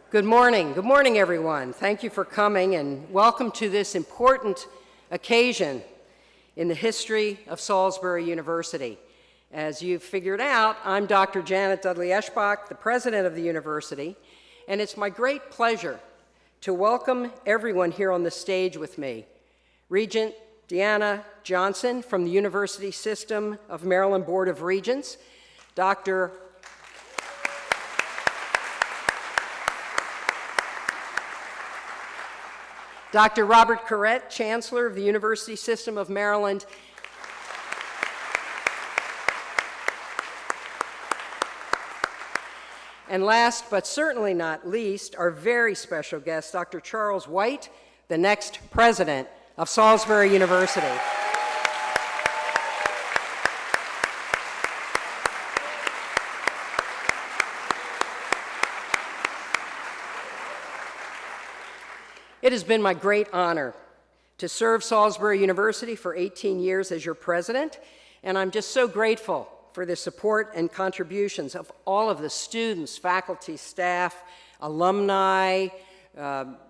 Good morning everyone. Thank you for coming and welcome to this important occasion in the history of Salisbury University. As you've figured out, I'm Dr. Janet Dudley Eschbach, the president of the university, and it's my great pleasure to welcome everyone here on the stage with me. Regent Deanna Johnson from the University System of Maryland Board of Regents, Dr. Robert Corrett, Chancellor of the University System of Maryland, and last but certainly not least, our very special guest, Dr. Charles Wight, the next president of Salisbury University. It has been my great honor to serve Salisbury University for 18 years as your president, and I'm just so grateful for the support and contributions of all of the students, faculty, staff, alumni,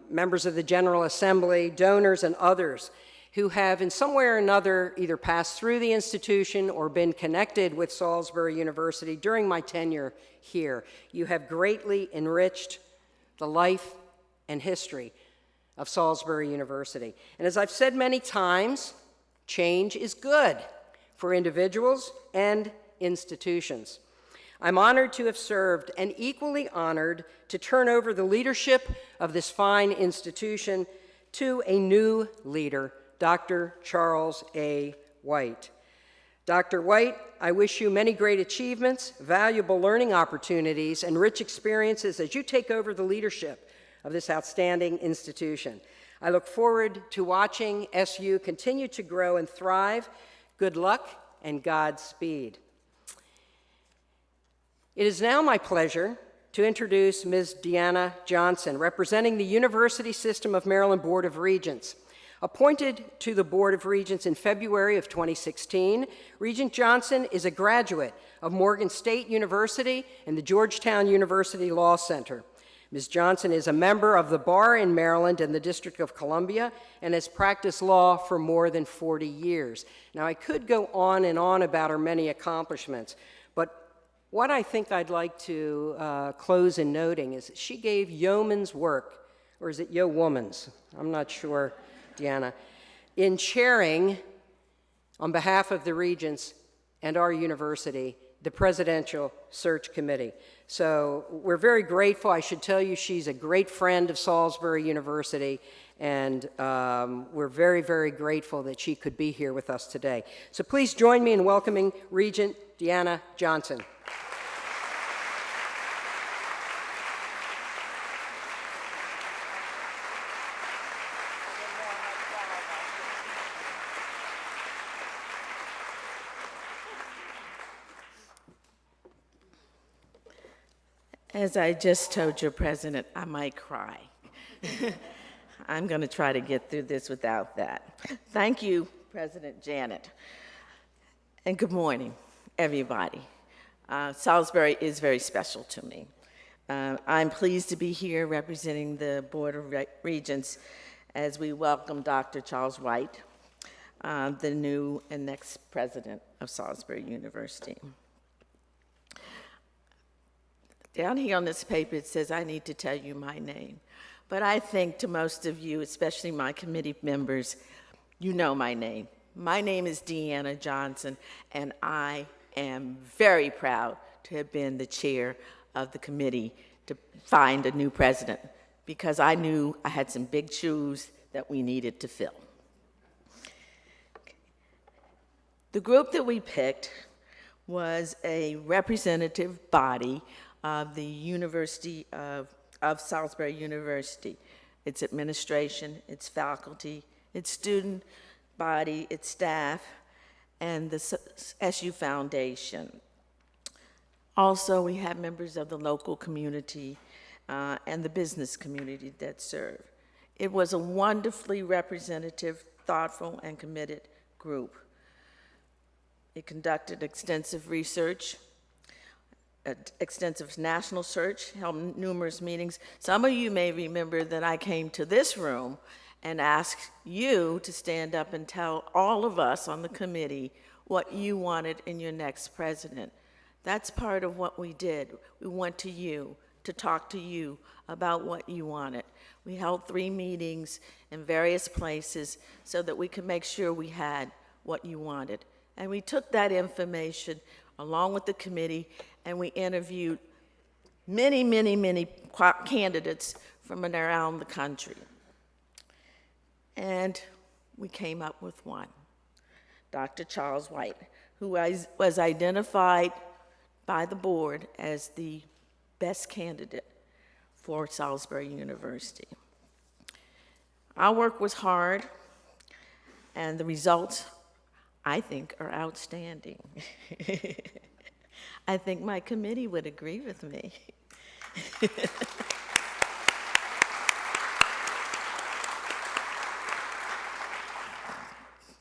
members of the General Assembly, donors, and others who have in some way or another either passed through the institution or been connected with Salisbury University during my tenure here. You have greatly enriched the life and history of Salisbury University. And as I've said many times, change is good for individuals and institutions. I'm honored to have served and equally honored to turn over the leadership of this fine institution to a new leader, Dr. Charles A. Wight. Dr. Wight, I wish you many great achievements, valuable learning opportunities, and rich experiences as you take over the leadership of this outstanding institution. I look forward to watching SU continue to grow and thrive. Good luck and Godspeed. It is now my pleasure to introduce Ms. Deanna Johnson, representing the University System of Maryland Board of Regents. Appointed to the Board of Regents in February of 2016, Regent Johnson is a graduate of Morgan State University and the Georgetown University Law Center. Ms. Johnson is a member of the Bar in Maryland and the District of Columbia and has practiced law for more than 40 years. Now, I could go on and on about her many accomplishments, but what I think I'd like to close in noting is that she gave yeoman's work, or is it yeowoman's? I'm not sure, Deanna, in chairing, on behalf of the Regents and our university, the Presidential Search Committee. So we're very grateful. I should tell you she's a great friend of Salisbury University, and we're very, very grateful that she could be here with us today. So please join me in welcoming Regent Deanna Johnson. As I just told your president, I might cry. I'm going to try to get through this without that. Thank you, President Janet. And good morning, everybody. Salisbury is very special to me. I'm pleased to be here representing the Board of Regents as we welcome Dr. Charles Wight, the new and next president of Salisbury University. Down here on this paper, it says I need to tell you my name. But I think to most of you, especially my committee members, you know my name. My name is Deanna Johnson, and I am very proud to have been the chair of the committee to find a new president, because I knew I had some big shoes that we needed to fill. The group that we picked was a representative body of the University of Salisbury University, its administration, its faculty, its student body, its staff, and the SU Foundation. Also, we have members of the local community and the business community that serve. It was a wonderfully representative, thoughtful, and committed group. It conducted extensive research extensive national search, held numerous meetings. Some of you may remember that I came to this room and asked you to stand up and tell all of us on the committee what you wanted in your next president. That's part of what we did. We went to you to talk to you about what you wanted. We held 3 meetings in various places so that we could make sure we had what you wanted. And we took that information along with the committee, and we interviewed many, many, many candidates from around the country. And we came up with one, Dr. Charles Wight, who was identified by the board as the best candidate for Salisbury University. Our work was hard, and the results, I think, are outstanding. I think my committee would agree with me.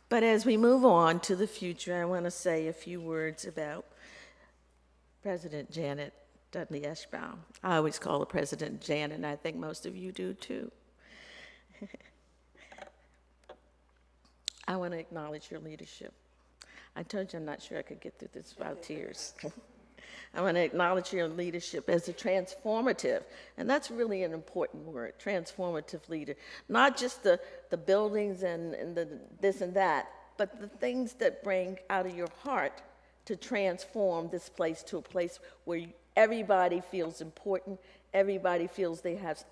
But as we move on to the future, I want to say a few words about President Janet Dudley Eschbaum. I always call her President Janet, and I think most of you do too. I want to acknowledge your leadership. I told you I'm not sure I could get through this without tears. I want to acknowledge your leadership as a transformative, and that's really an important word, transformative leader. Not just the buildings and the this and that, but the things that bring out of your heart to transform this place to a place where everybody feels important, everybody feels they have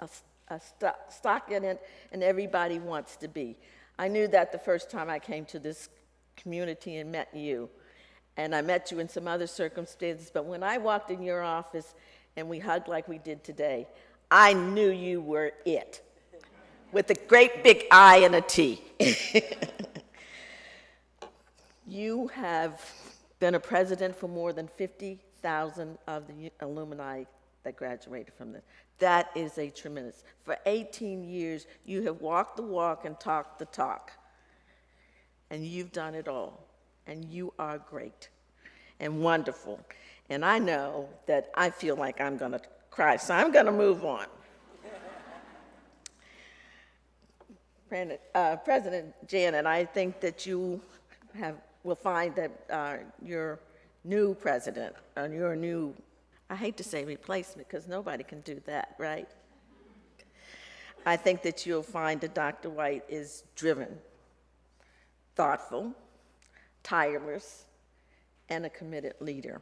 a stock in it, and everybody wants to be. I knew that the first time I came to this community and met you. And I met you in some other circumstances, but when I walked in your office and we hugged like we did today, I knew you were it, with a great big I and a T. You have been a president for more than 50,000 of the alumni that graduated from this. That is a tremendous. For 18 years, you have walked the walk and talked the talk. And you've done it all. And you are great and wonderful. And I know that I feel like I'm going to cry, so I'm going to move on. President Janet, I think that you will find that your new president, your new, I hate to say replacement because nobody can do that, right? I think that you'll find that Dr. Wight is driven, thoughtful, tireless, and a committed leader.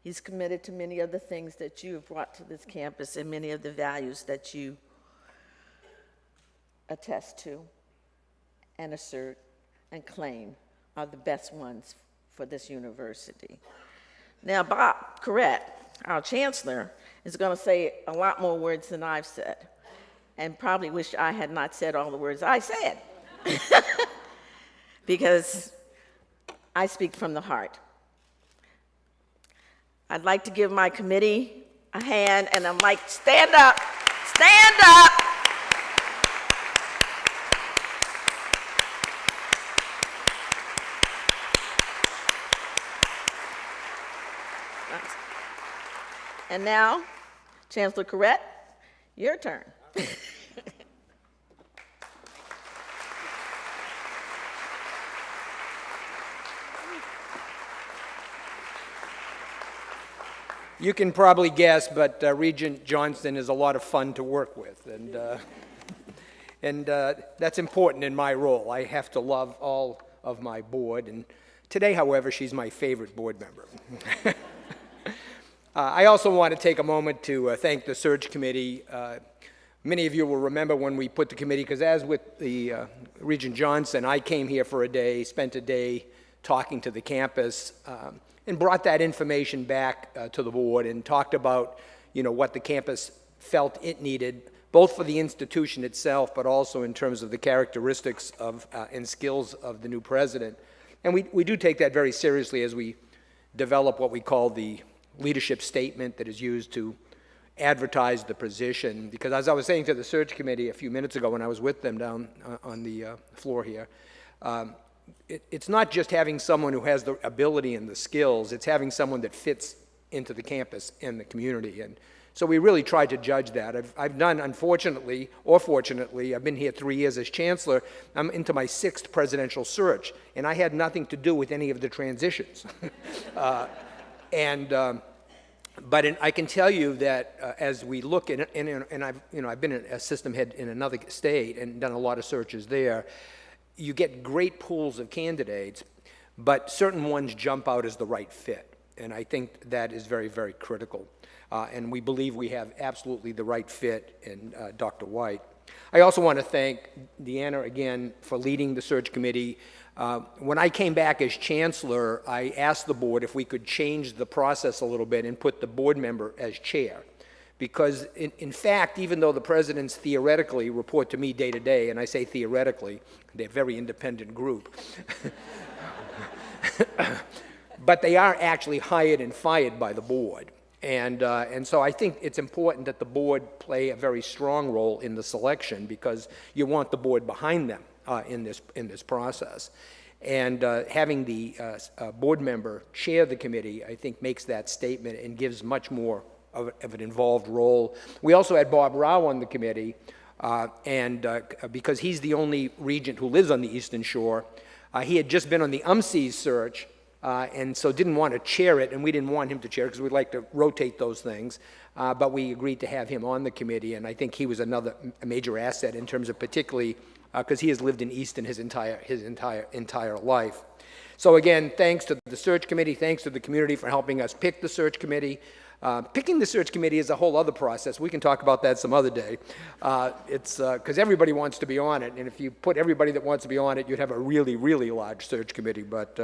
He's committed to many of the things that you have brought to this campus and many of the values that you attest to and assert and claim are the best ones for this university. Now, Bob Corrett, our chancellor, is going to say a lot more words than I've said, and probably wish I had not said all the words I said, because I speak from the heart. I'd like to give my committee a hand, and I'm like, stand up, stand up. And now, Chancellor Corrett, your turn. You can probably guess, but Regent Johnson is a lot of fun to work with, and that's important in my role. I have to love all of my board, and today, however, she's my favorite board member. I also want to take a moment to thank the search committee. Many of you will remember when we put the committee, because as with the Regent Johnson, I came here for a day, spent a day talking to the campus, and brought that information back to the board and talked about, what the campus felt it needed, both for the institution itself, but also in terms of the characteristics of and skills of the new president. And we do take that very seriously as we develop what we call the leadership statement that is used to advertise the position. Because as I was saying to the search committee a few minutes ago when I was with them down on the floor here, it's not just having someone who has the ability and the skills, it's having someone that fits into the campus and the community. And so we really tried to judge that. I've done, unfortunately, or fortunately, I've been here 3 years as chancellor. I'm into my 6th presidential search, and I had nothing to do with any of the transitions. But I can tell you that as we look, and I've been an assistant head in another state and done a lot of searches there, you get great pools of candidates, but certain ones jump out as the right fit. And I think that is very, very critical. And we believe we have absolutely the right fit in Dr. Wight. I also want to thank Deanna again for leading the search committee. When I came back as chancellor, I asked the board if we could change the process a little bit and put the board member as chair. Because in fact, even though the presidents theoretically report to me day to day, and I say theoretically, they're a very independent group, but they are actually hired and fired by the board. And so I think it's important that the board play a very strong role in the selection, because you want the board behind them in this process. And having the board member chair the committee, I think, makes that statement and gives much more of an involved role. We also had Bob Rao on the committee, because he's the only regent who lives on the Eastern Shore, he had just been on the UMC's search, and so didn't want to chair it, and we didn't want him to chair it because we'd like to rotate those things. But we agreed to have him on the committee, and I think he was another major asset in terms of particularly because he has lived in Easton his entire life. So again, thanks to the search committee, thanks to the community for helping us pick the search committee. Picking the search committee is a whole other process. We can talk about that some other day. It's because everybody wants to be on it, and if you put everybody that wants to be on it, you'd have a really, really large search committee. But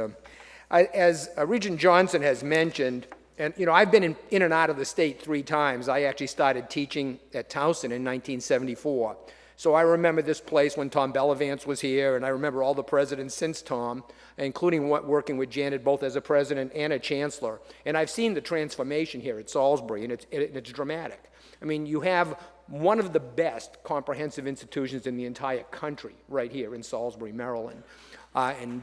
as Regent Johnson has mentioned, and I've been in and out of the state 3 times. I actually started teaching at Towson in 1974. So I remember this place when Tom Bellavance was here, and I remember all the presidents since Tom, including working with Janet both as a president and a chancellor. And I've seen the transformation here at Salisbury, and it's dramatic. I mean, you have one of the best comprehensive institutions in the entire country right here in Salisbury, Maryland. And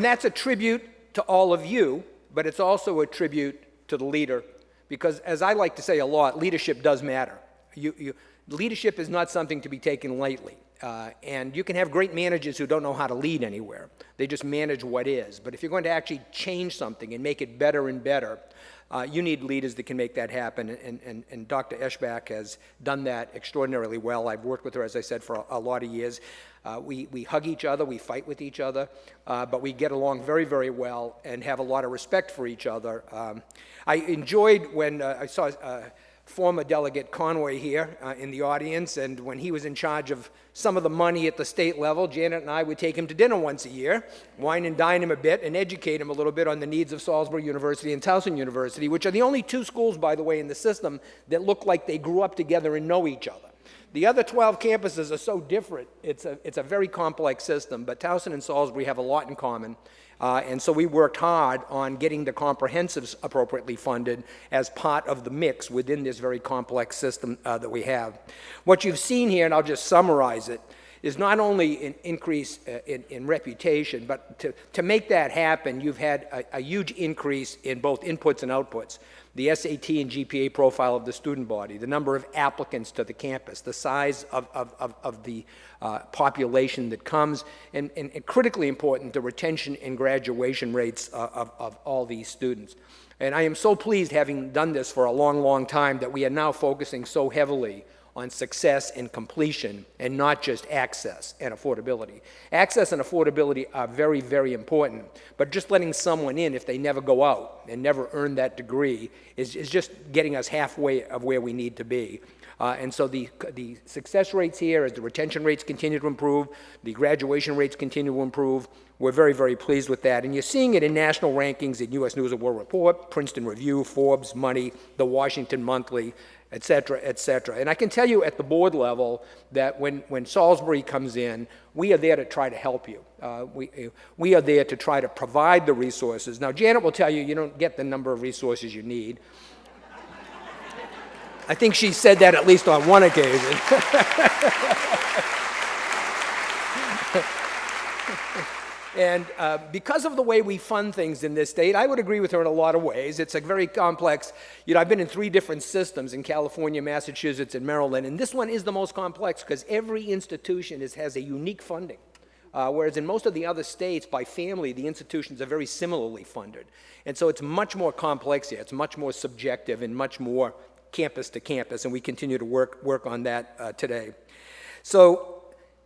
that's a tribute to all of you, but it's also a tribute to the leader, because as I like to say a lot, leadership does matter. Leadership is not something to be taken lightly, and you can have great managers who don't know how to lead anywhere. They just manage what is. But if you're going to actually change something and make it better and better, you need leaders that can make that happen, and Dr. Eschbach has done that extraordinarily well. I've worked with her, as I said, for a lot of years. We hug each other, we fight with each other, but we get along very, very well and have a lot of respect for each other. I enjoyed when I saw former Delegate Conway here in the audience, and when he was in charge of some of the money at the state level, Janet and I would take him to dinner once a year, wine and dine him a bit, and educate him a little bit on the needs of Salisbury University and Towson University, which are the only 2 schools, by the way, in the system that look like they grew up together and know each other. The other 12 campuses are so different. It's a very complex system, but Towson and Salisbury have a lot in common. And so we worked hard on getting the comprehensives appropriately funded as part of the mix within this very complex system that we have. What you've seen here, and I'll just summarize it, is not only an increase in reputation, but to make that happen, you've had a huge increase in both inputs and outputs. The SAT and GPA profile of the student body, the number of applicants to the campus, the size of the population that comes, and critically important, the retention and graduation rates of all these students. And I am so pleased, having done this for a long, long time, that we are now focusing so heavily on success and completion and not just access and affordability. Access and affordability are very, very important, but just letting someone in if they never go out and never earn that degree is just getting us halfway of where we need to be. And so the success rates here, as the retention rates continue to improve, the graduation rates continue to improve, we're very, very pleased with that. And you're seeing it in national rankings in U.S. News and World Report, Princeton Review, Forbes, Money, the Washington Monthly, et cetera, et cetera. And I can tell you at the board level that when Salisbury comes in, we are there to try to help you. We are there to try to provide the resources. Now, Janet will tell you, you don't get the number of resources you need. I think she said that at least on one occasion. And because of the way we fund things in this state, I would agree with her in a lot of ways. It's a very complex, I've been in 3 different systems in California, Massachusetts, and Maryland, and this one is the most complex because every institution has a unique funding. Whereas in most of the other states, by family, the institutions are very similarly funded. And so it's much more complex here. It's much more subjective and much more campus to campus, and we continue to work on that today. So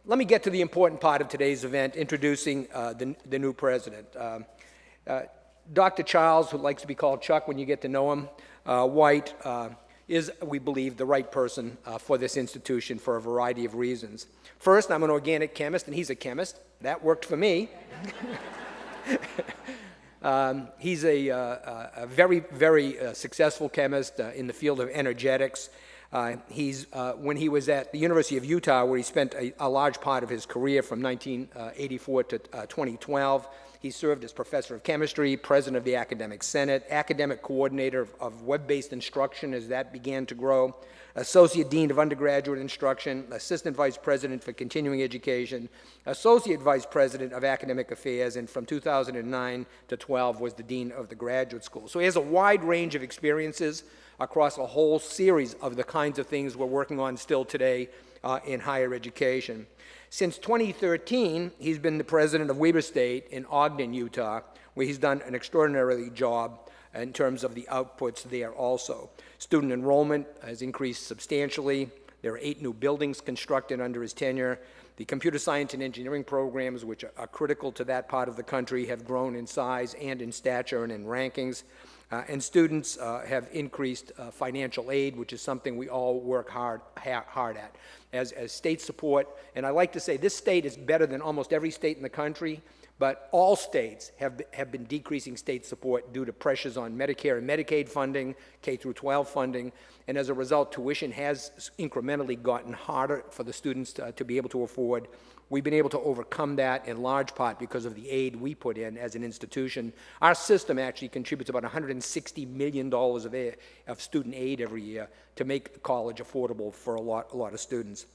let me get to the important part of today's event, introducing the new president. Dr. Charles, who likes to be called Chuck when you get to know him, Wight, is, we believe, the right person for this institution for a variety of reasons. First, I'm an organic chemist, and he's a chemist. That worked for me. He's a very, very successful chemist in the field of energetics. When he was at the University of Utah, where he spent a large part of his career from 1984 to 2012, he served as professor of chemistry, president of the academic senate, academic coordinator of web-based instruction as that began to grow, associate dean of undergraduate instruction, assistant vice president for continuing education, associate vice president of academic affairs, and from 2009 to 12 was the dean of the graduate school. So he has a wide range of experiences across a whole series of the kinds of things we're working on still today in higher education. Since 2013, he's been the president of Weber State in Ogden, Utah, where he's done an extraordinary job in terms of the outputs there also. Student enrollment has increased substantially. There are 8 new buildings constructed under his tenure. The computer science and engineering programs, which are critical to that part of the country, have grown in size and in stature and in rankings. And students have increased financial aid, which is something we all work hard at. As state support, and I like to say this state is better than almost every state in the country, but all states have been decreasing state support due to pressures on Medicare and Medicaid funding, K through 12 funding, and as a result, tuition has incrementally gotten harder for the students to be able to afford. We've been able to overcome that in large part because of the aid we put in as an institution. Our system actually contributes about $160 million of student aid every year to make college affordable for a lot of students.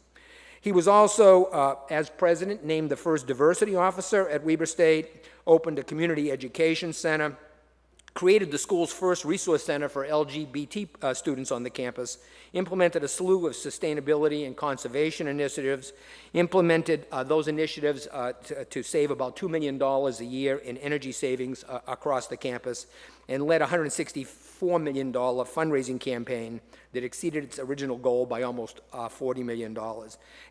He was also, as president, named the first diversity officer at Weber State, opened a community education center, created the school's first resource center for LGBT students on the campus, implemented a slew of sustainability and conservation initiatives, implemented those initiatives to save about $2 million a year in energy savings across the campus, and led a $164 million fundraising campaign that exceeded its original goal by almost $40 million.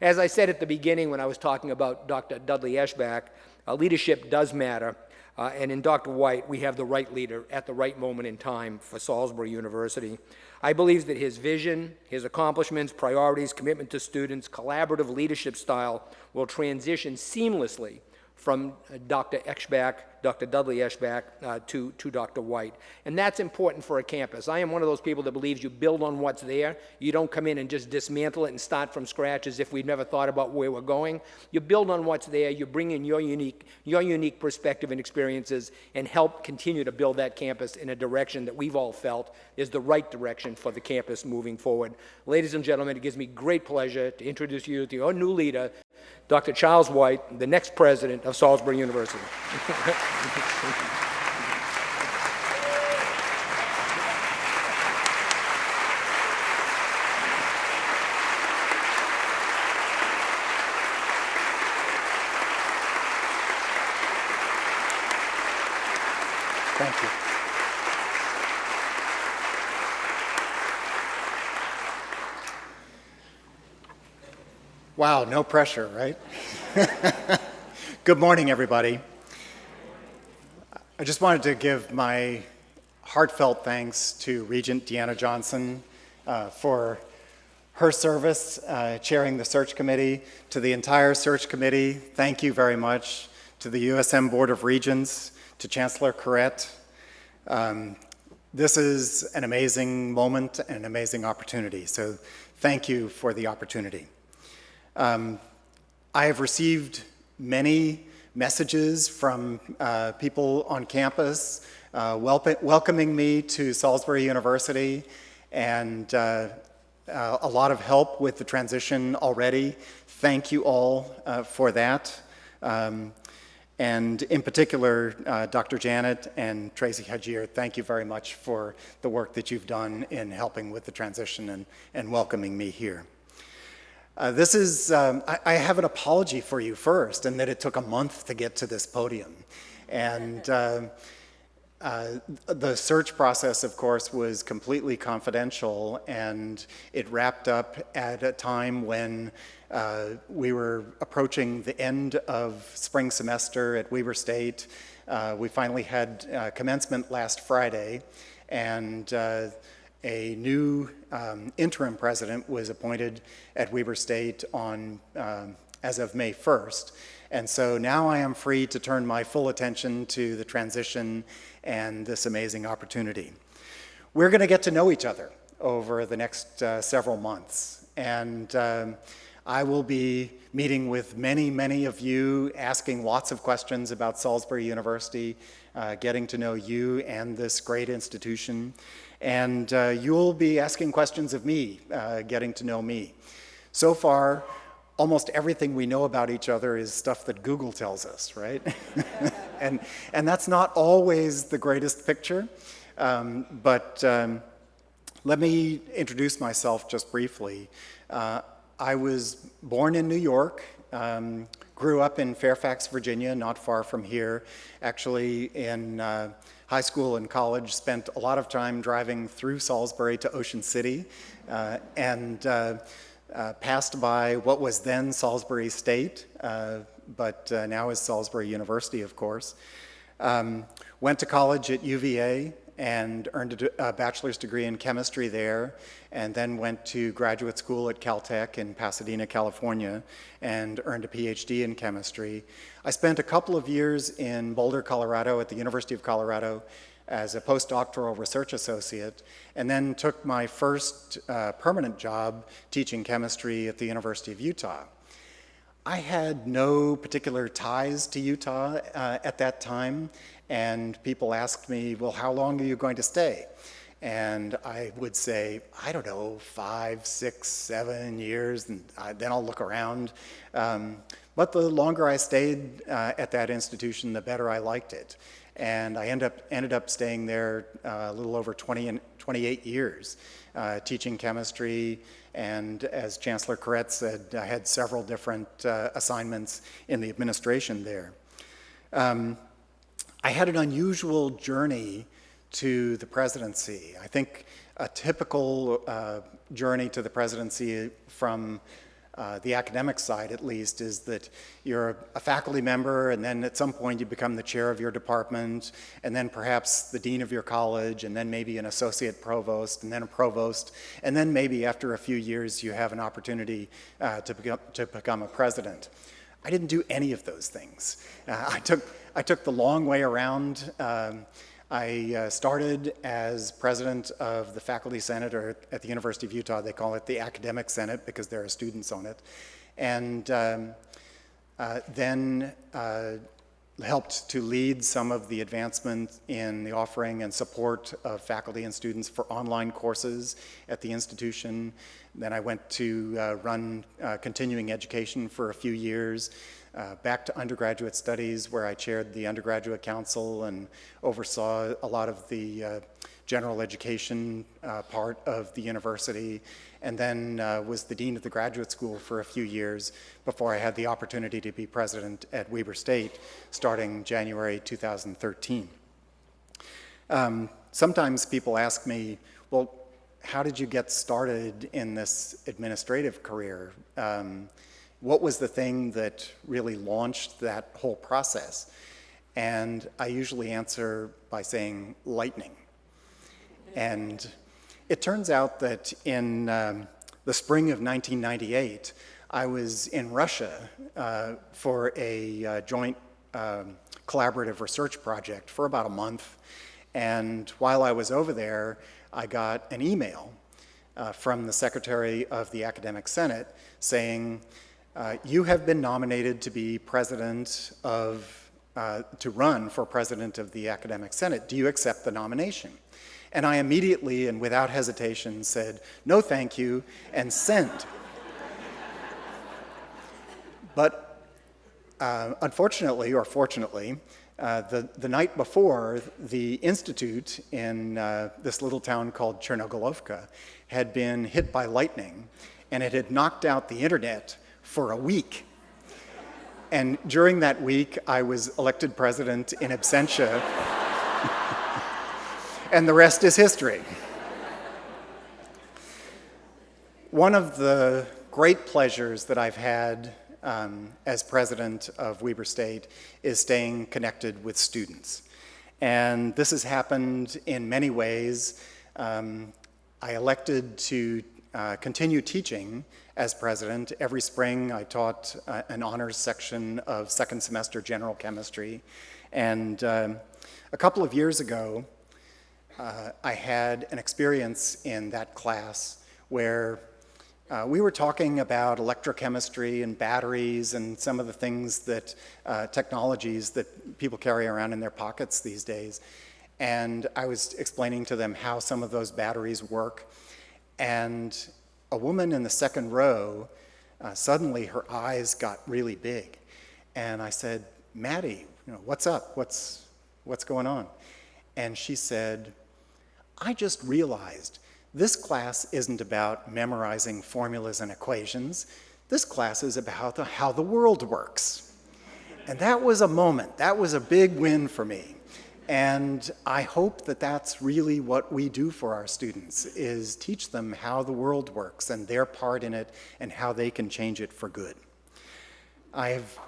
As I said at the beginning when I was talking about Dr. Dudley Eschbach, leadership does matter. And in Dr. Wight, we have the right leader at the right moment in time for Salisbury University. I believe that his vision, his accomplishments, priorities, commitment to students, collaborative leadership style will transition seamlessly from Dr. Eschbach, Dr. Dudley Eschbach, to Dr. Wight. And that's important for a campus. I am one of those people that believes you build on what's there. You don't come in and just dismantle it and start from scratch as if we've never thought about where we're going. You build on what's there. You bring in your unique perspective and experiences and help continue to build that campus in a direction that we've all felt is the right direction for the campus moving forward. Ladies and gentlemen, it gives me great pleasure to introduce you to your new leader, Dr. Charles Wight, the next president of Salisbury University. Thank you. Wow, no pressure, right? Good morning, everybody. I just wanted to give my heartfelt thanks to Regent Deanna Johnson for her service chairing the search committee. To the entire search committee, thank you very much. To the USM Board of Regents, to Chancellor Corrett. This is an amazing moment and an amazing opportunity, so thank you for the opportunity. I have received many messages from people on campus welcoming me to Salisbury University, and a lot of help with the transition already. Thank you all for that. And in particular, Dr. Janet and Tracy Hajir, thank you very much for the work that you've done in helping with the transition and welcoming me here. I have an apology for you first, in that it took a month to get to this podium. And the search process, of course, was completely confidential, and it wrapped up at a time when we were approaching the end of spring semester at Weber State. We finally had commencement last Friday, and a new interim president was appointed at Weber State as of May 1st. And so now I am free to turn my full attention to the transition and this amazing opportunity. We're going to get to know each other over the next several months. And I will be meeting with many, many of you, asking lots of questions about Salisbury University, getting to know you and this great institution. And you'll be asking questions of me, getting to know me. So far, almost everything we know about each other is stuff that Google tells us, right? and that's not always the greatest picture. But let me introduce myself just briefly. I was born in New York, grew up in Fairfax, Virginia, not far from here. Actually, in high school and college, spent a lot of time driving through Salisbury to Ocean City, and passed by what was then Salisbury State, but now is Salisbury University, of course. Went to college at UVA and earned a bachelor's degree in chemistry there, and then went to graduate school at Caltech in Pasadena, California, and earned a PhD in chemistry. I spent a couple of years in Boulder, Colorado at the University of Colorado as a postdoctoral research associate, and then took my first permanent job teaching chemistry at the University of Utah. I had no particular ties to Utah at that time, and people asked me, well, how long are you going to stay? And I would say, I don't know, 5, 6, 7 years, and then I'll look around. But the longer I stayed at that institution, the better I liked it. And I ended up staying there a little over 28 years, teaching chemistry, and as Chancellor Corrett said, I had several different assignments in the administration there. I had an unusual journey to the presidency. I think a typical journey to the presidency from the academic side, at least, is that you're a faculty member, and then at some point you become the chair of your department, and then perhaps the dean of your college, and then maybe an associate provost, and then a provost, and then maybe after a few years you have an opportunity to become a president. I didn't do any of those things. I took the long way around. I started as president of the Faculty Senate, or at the University of Utah, they call it the Academic Senate because there are students on it, and then helped to lead some of the advancement in the offering and support of faculty and students for online courses at the institution. Then I went to run continuing education for a few years, back to undergraduate studies, where I chaired the undergraduate council and oversaw a lot of the general education part of the university, and then was the dean of the graduate school for a few years before I had the opportunity to be president at Weber State starting January 2013. Sometimes people ask me, well, how did you get started in this administrative career? What was the thing that really launched that whole process? And I usually answer by saying lightning. And it turns out that in the spring of 1998, I was in Russia for a joint collaborative research project for about a month. And while I was over there, I got an email from the Secretary of the Academic Senate saying, you have been nominated to be president of, to run for president of the Academic Senate. Do you accept the nomination? And I immediately and without hesitation said, no thank you, and send. But Unfortunately, or fortunately, the night before, the institute in this little town called Chernogolovka had been hit by lightning, and it had knocked out the internet for a week. And during that week, I was elected president in absentia, and the rest is history. One of the great pleasures that I've had as president of Weber State is staying connected with students. And this has happened in many ways. I elected to continue teaching as president. Every spring I taught an honors section of second semester general chemistry. And a couple of years ago, I had an experience in that class where we were talking about electrochemistry and batteries and some of the things that, technologies that people carry around in their pockets these days. And I was explaining to them how some of those batteries work. And a woman in the second row, suddenly her eyes got really big. And I said, Maddie, what's up? What's going on? And she said, I just realized this class isn't about memorizing formulas and equations. This class is about how the world works. And that was a moment. That was a big win for me. And I hope that that's really what we do for our students, is teach them how the world works and their part in it and how they can change it for good. I've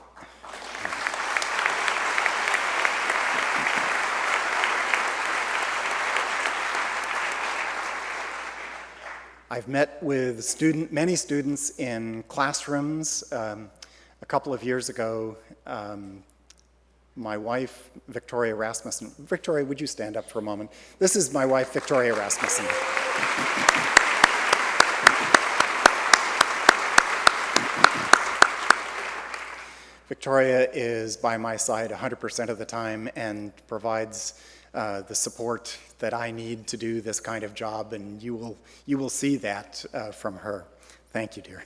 met with many students in classrooms. A couple of years ago, my wife, Victoria Rasmussen. Victoria, would you stand up for a moment? This is my wife, Victoria Rasmussen. Victoria is by my side 100% of the time and provides the support that I need to do this kind of job, and you will see that from her. Thank you, dear.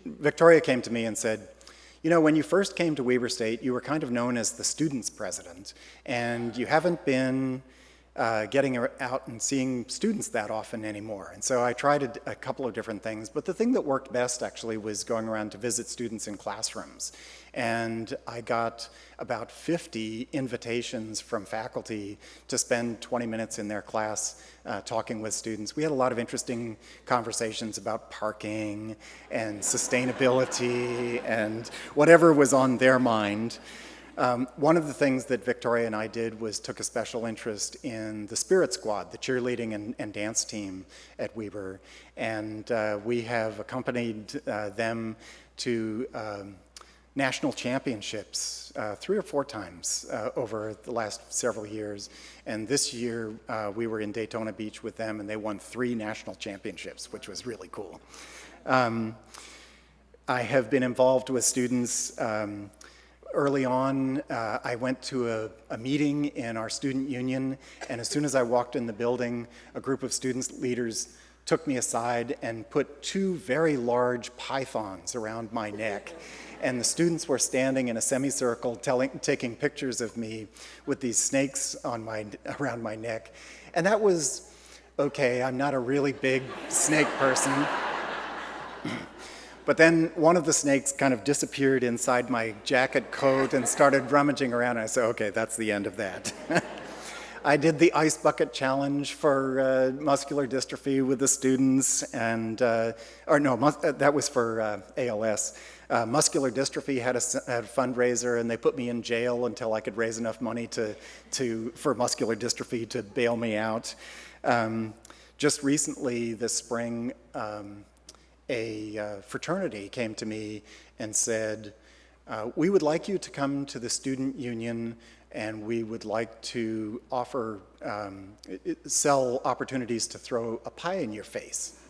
Victoria came to me and said, when you first came to Weber State, you were kind of known as the students' president, and you haven't been getting out and seeing students that often anymore. And so I tried a couple of different things, but the thing that worked best actually was going around to visit students in classrooms. And I got about 50 invitations from faculty to spend 20 minutes in their class talking with students. We had a lot of interesting conversations about parking and sustainability and whatever was on their mind. One of the things that Victoria and I did was took a special interest in the Spirit Squad, the cheerleading and dance team at Weber. And we have accompanied them to national championships 3 or 4 times over the last several years. And this year we were in Daytona Beach with them, and they won 3 national championships, which was really cool. I have been involved with students. Early on, I went to a meeting in our student union, and as soon as I walked in the building, a group of students leaders took me aside and put 2 very large pythons around my neck. And the students were standing in a semicircle taking pictures of me with these snakes around my neck. And that was okay. I'm not a really big snake person. But then one of the snakes kind of disappeared inside my jacket coat and started rummaging around. And I said, okay, that's the end of that. I did the ice bucket challenge for muscular dystrophy with the students, and that was for ALS. Muscular dystrophy had a fundraiser, and they put me in jail until I could raise enough money for muscular dystrophy to bail me out. Just recently, this spring, a fraternity came to me and said, we would like you to come to the student union, and we would like to offer, sell opportunities to throw a pie in your face.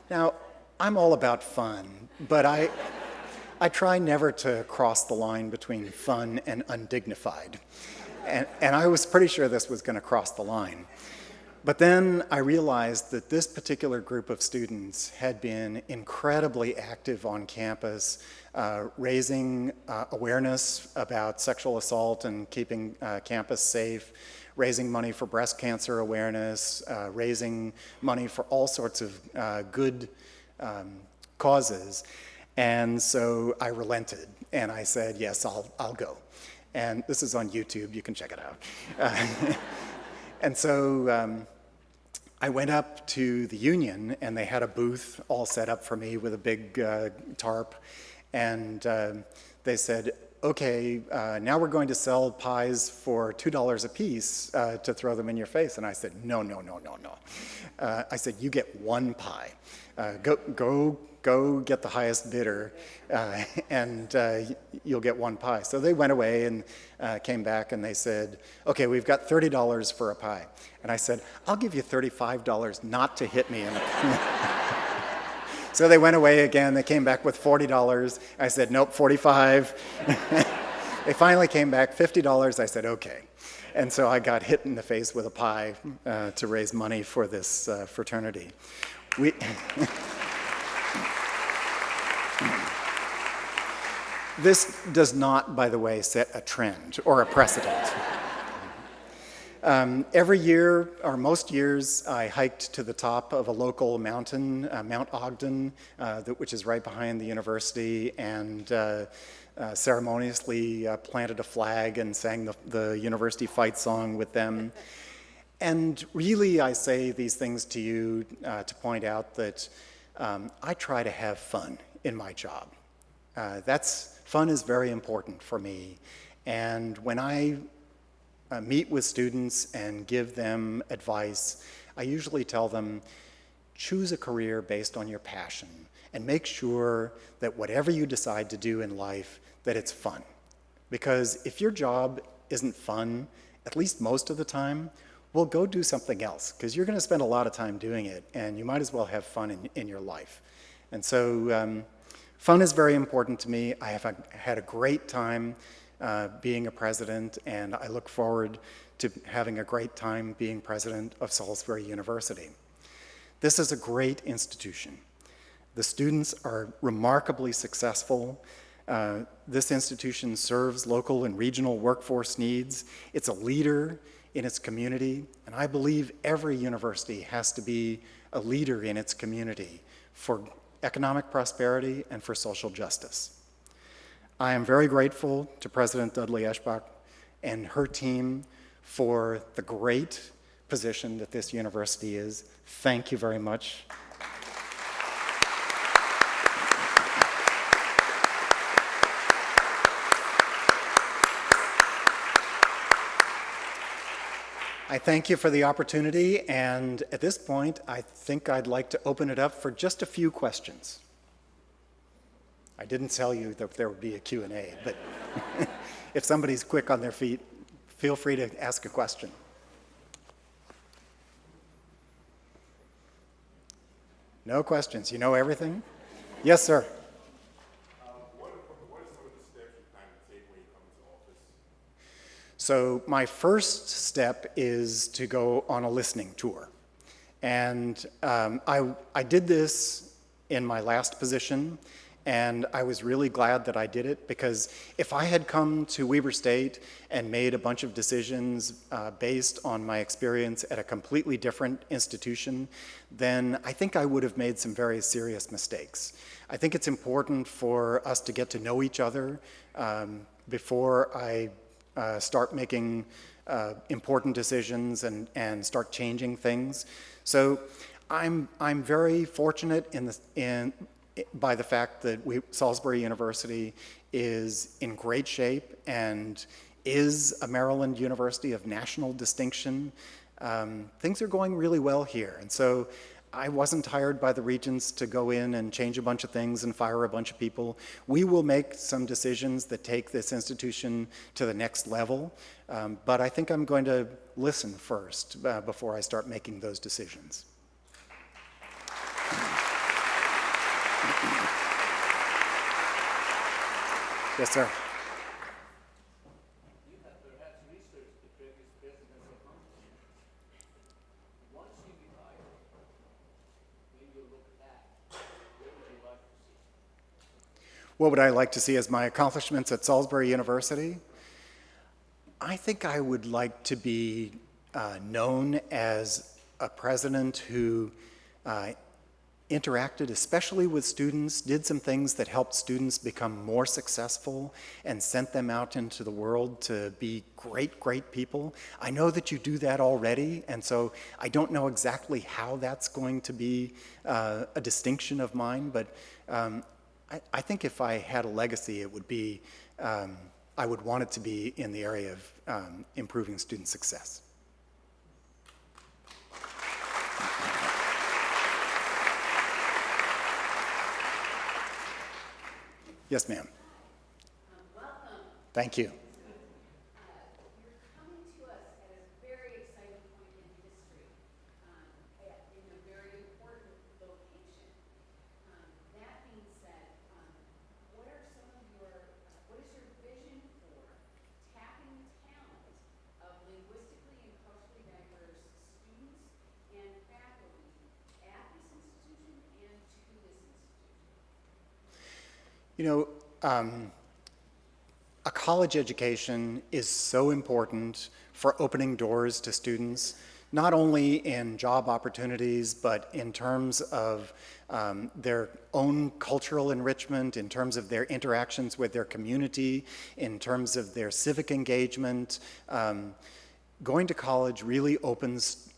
Now, I'm all about fun, but I try never to cross the line between fun and undignified. And I was pretty sure this was going to cross the line. But then I realized that this particular group of students had been incredibly active on campus, raising awareness about sexual assault and keeping campus safe, raising money for breast cancer awareness, raising money for all sorts of good causes. And so I relented, and I said, yes, I'll go. And this is on YouTube, you can check it out. And so I went up to the union, and they had a booth all set up for me with a big tarp. And they said, okay, now we're going to sell pies for $2 a piece to throw them in your face. And I said, no. I said, you get one pie. Go get the highest bidder, and you'll get one pie. So they went away and came back, and they said, okay, we've got $30 for a pie. And I said, I'll give you $35 not to hit me in the So they went away again. They came back with $40. I said, nope, 45. They finally came back, $50. I said, okay. And so I got hit in the face with a pie to raise money for this fraternity. This does not, by the way, set a trend or a precedent. Every year, or most years, I hiked to the top of a local mountain, Mount Ogden, which is right behind the university, and ceremoniously planted a flag and sang the university fight song with them. And really, I say these things to you to point out that I try to have fun in my job. Fun is very important for me. And when I meet with students and give them advice, I usually tell them, choose a career based on your passion and make sure that whatever you decide to do in life, that it's fun. Because if your job isn't fun, at least most of the time, well, go do something else, because you're going to spend a lot of time doing it, and you might as well have fun in your life. And so fun is very important to me. I have had a great time being a president, and I look forward to having a great time being president of Salisbury University. This is a great institution. The students are remarkably successful. This institution serves local and regional workforce needs. It's a leader in its community, and I believe every university has to be a leader in its community for economic prosperity and for social justice. I am very grateful to President Dudley Eschbach and her team for the great position that this university is. Thank you very much. I thank you for the opportunity, and at this point, I think I'd like to open it up for just a few questions. I didn't tell you that there would be a Q&A, but if somebody's quick on their feet, feel free to ask a question. No questions. You know everything? Yes, sir. What are some of the steps you plan to take when you come into office? So my first step is to go on a listening tour. And I did this in my last position, and I was really glad that I did it, because if I had come to Weber State and made a bunch of decisions based on my experience at a completely different institution, then I think I would have made some very serious mistakes. I think it's important for us to get to know each other before I start making important decisions and start changing things. So I'm very fortunate by the fact that Salisbury University is in great shape and is a Maryland university of national distinction. Things are going really well here. And so I wasn't hired by the regents to go in and change a bunch of things and fire a bunch of people. We will make some decisions that take this institution to the next level, but I think I'm going to listen first before I start making those decisions. Yes, sir. You have perhaps researched the previous president's accomplishments. What would I like to see as my accomplishments at Salisbury University? I think I would like to be known as a president who interacted especially with students, did some things that helped students become more successful and sent them out into the world to be great, great people. I know that you do that already, and so I don't know exactly how that's going to be a distinction of mine, but I think if I had a legacy, it would be, I would want it to be in the area of improving student success. Yes, ma'am. Welcome. Thank you. You're coming to us at a very exciting point in history, in a very important location. That being said, what is your vision for tapping the talent of linguistically and culturally diverse students and faculty at this institution and to this institution? You know, a college education is so important for opening doors to students, not only in job opportunities, but in terms of their own cultural enrichment, in terms of their interactions with their community, in terms of their civic engagement. Going to college really opens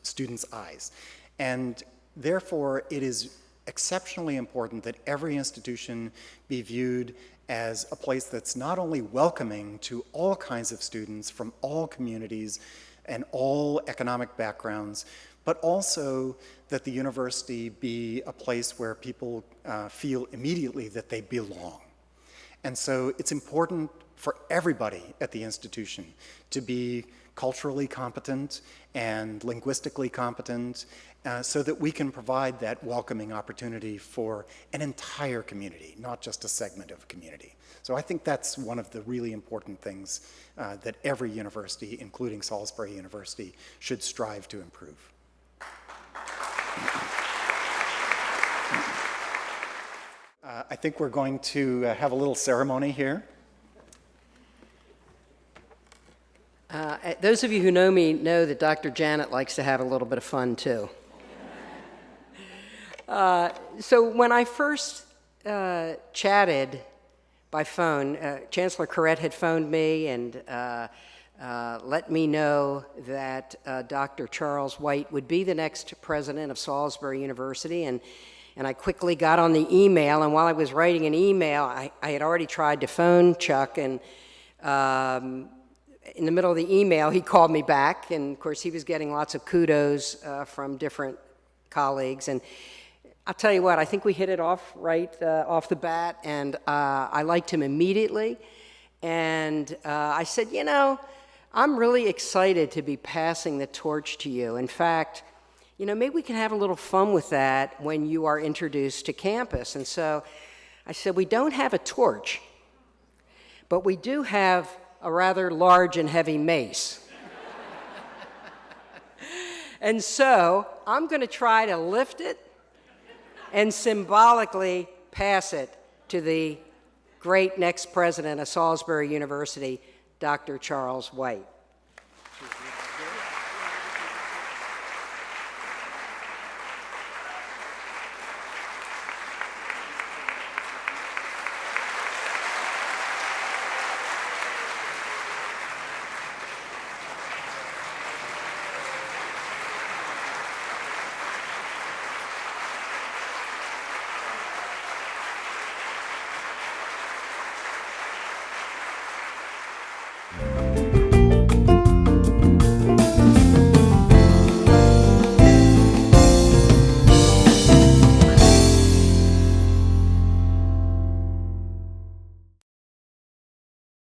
students' eyes. And therefore, it is exceptionally important that every institution be viewed as a place that's not only welcoming to all kinds of students from all communities and all economic backgrounds, but also that the university be a place where people feel immediately that they belong. And so it's important for everybody at the institution to be culturally competent and linguistically competent so that we can provide that welcoming opportunity for an entire community, not just a segment of a community. So I think that's one of the really important things that every university, including Salisbury University, should strive to improve. I think we're going to have a little ceremony here. Those of you who know me know that Dr. Janet likes to have a little bit of fun, too. So when I first chatted by phone, Chancellor Corrett had phoned me and let me know that Dr. Charles Wight would be the next president of Salisbury University, and I quickly got on the email, and while I was writing an email, I had already tried to phone Chuck, and in the middle of the email, he called me back, and of course, he was getting lots of kudos from different colleagues, and I'll tell you what, I think we hit it off right off the bat, and I liked him immediately, and I said, you know, I'm really excited to be passing the torch to you. In fact, you know, maybe we can have a little fun with that when you are introduced to campus. And so I said, we don't have a torch, but we do have a rather large and heavy mace. And so I'm going to try to lift it and symbolically pass it to the great next president of Salisbury University, Dr. Charles Wight.